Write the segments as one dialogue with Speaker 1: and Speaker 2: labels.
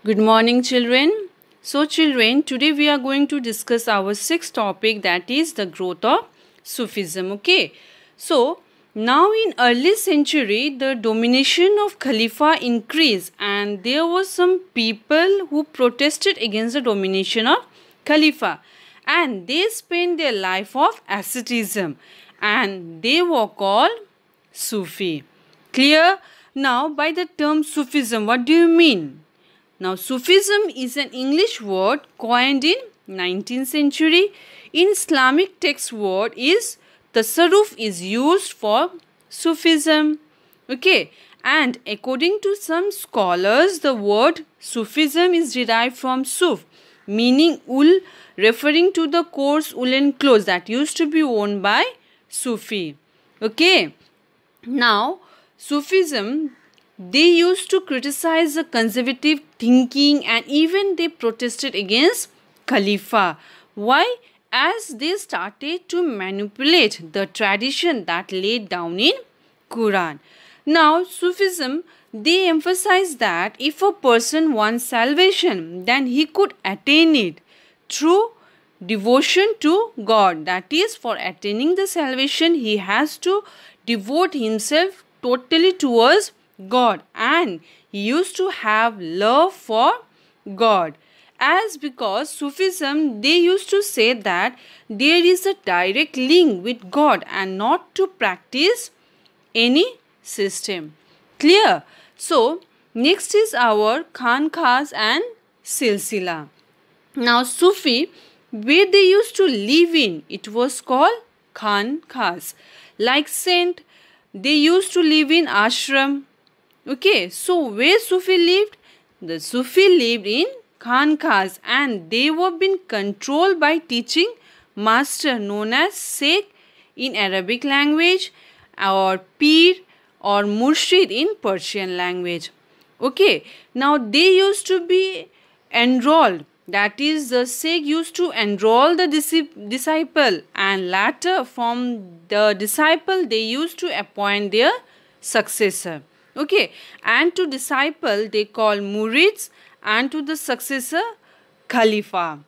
Speaker 1: Good morning, children. So, children, today we are going to discuss our sixth topic, that is the growth of Sufism. Okay. So, now in early century, the domination of Khalifa increased, and there were some people who protested against the domination of Khalifa, and they spent their life of asceticism, and they were called Sufi. Clear? Now, by the term Sufism, what do you mean? Now, Sufism is an English word coined in 19th century. In Islamic text word is tasarruf is used for Sufism. Okay, and according to some scholars, the word Sufism is derived from suf, meaning wool, referring to the coarse woolen clothes that used to be worn by Sufi. Okay, now Sufism, they used to criticize the conservative thinking, and even they protested against Khalifa. Why? As they started to manipulate the tradition that laid down in Quran. Now, Sufism, they emphasize that if a person wants salvation, then he could attain it through devotion to God. That is, for attaining the salvation, he has to devote himself totally towards God, and he used to have love for God. As because Sufism, they used to say that there is a direct link with God and not to practice any system. Clear? So, next is our Khanqahs and Silsila. Now, Sufi, where they used to live in, it was called Khanqahs. Like saint, they used to live in ashram. Okay, so where Sufi lived? The Sufi lived in Khanqahs, and they were being controlled by teaching master known as Sheikh in Arabic language, or Pir or Murshid in Persian language. Okay, now they used to be enrolled. That is, the Sheikh used to enroll the disciple, and later from the disciple they used to appoint their successor. Okay, and to disciple they call murids, and to the successor Khalifa.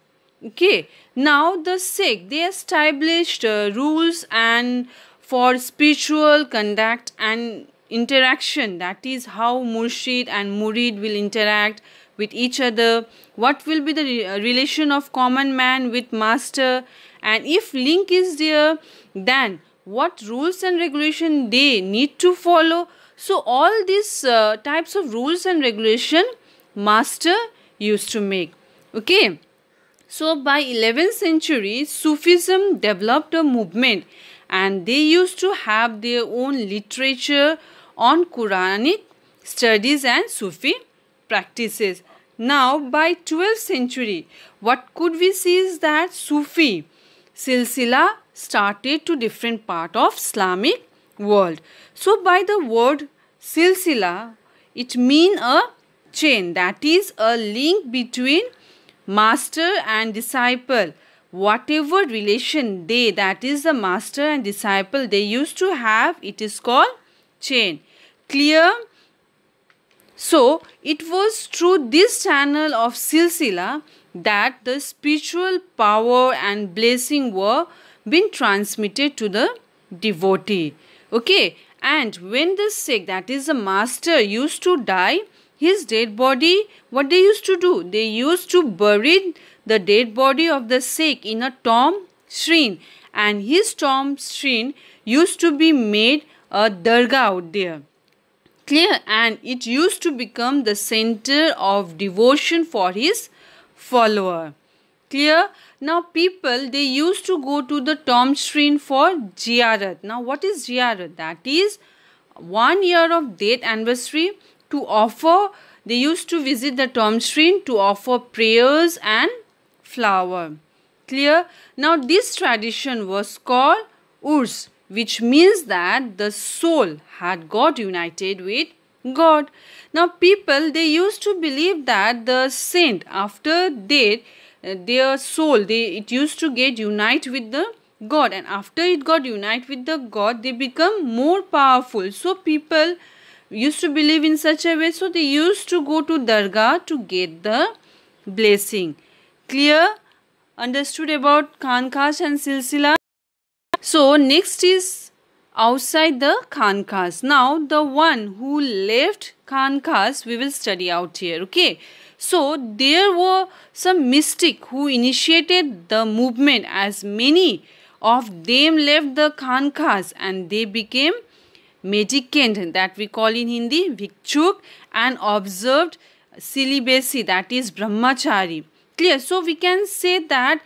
Speaker 1: Okay, now the Sikh, they established rules and for spiritual conduct and interaction. That is how Murshid and Murid will interact with each other. What will be the relation of common man with master, and if link is there, then what rules and regulation they need to follow. So all these types of rules and regulation master used to make. Okay. So by 11th century, Sufism developed a movement, and they used to have their own literature on Quranic studies and Sufi practices. Now by 12th century, what could we see is that Sufi silsila started to different part of Islamic world. So by the word silsila, it means a chain, that is a link between master and disciple. Whatever relation they, that is the master and disciple, they used to have, it is called chain. Clear? So it was through this channel of silsila that the spiritual power and blessing were being transmitted to the devotee. Okay, and when the Sikh, that is the master, used to die, his dead body, what they used to do? They used to bury the dead body of the Sikh in a tomb shrine, and his tomb shrine used to be made a dargah out there. Clear? And it used to become the center of devotion for his follower. Clear? Now people, they used to go to the tomb shrine for ziyarat. Now what is ziyarat? That is 1 year of death anniversary to offer. They used to visit the tomb shrine to offer prayers and flower. Clear? Now this tradition was called Urs, which means that the soul had got united with God. Now people, they used to believe that the saint, after death, their soul, it used to get unite with the God, and after it got unite with the God, they become more powerful. So people used to believe in such a way. So they used to go to Dargah to get the blessing. Clear? Understood about Khanqahs and Silsila? So next is outside the Khanqahs. Now the one who left Khanqahs we will study out here. Okay. So there were some mystic who initiated the movement, as many of them left the Khanqahs and they became mendicant, that we call in Hindi Bhikshuk, and observed celibacy, that is brahmachari. Clear? So we can say that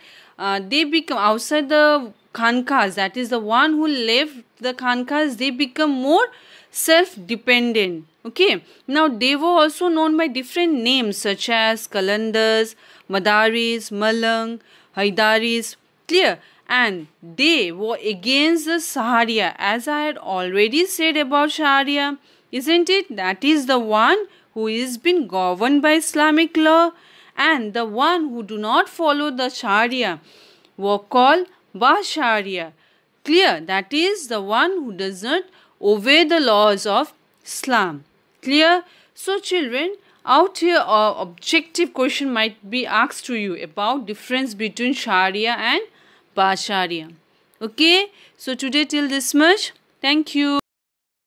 Speaker 1: they become outside the Khanqahs, that is the one who left the Khanqahs, they become more self-dependent. Okay. Now they were also known by different names such as Kalandars, Madaris, Malang, Haidaris. Clear? And they were against the Sharia, as I had already said about Sharia, isn't it? That is the one who is been governed by Islamic law, and the one who do not follow the Sharia were called Ba-Sharia. Clear? That is the one who does not obey the laws of Islam. Clear? So children, out here objective question might be asked to you about difference between Sharia and Ba-Sharia. Okay, so today till this much. Thank you.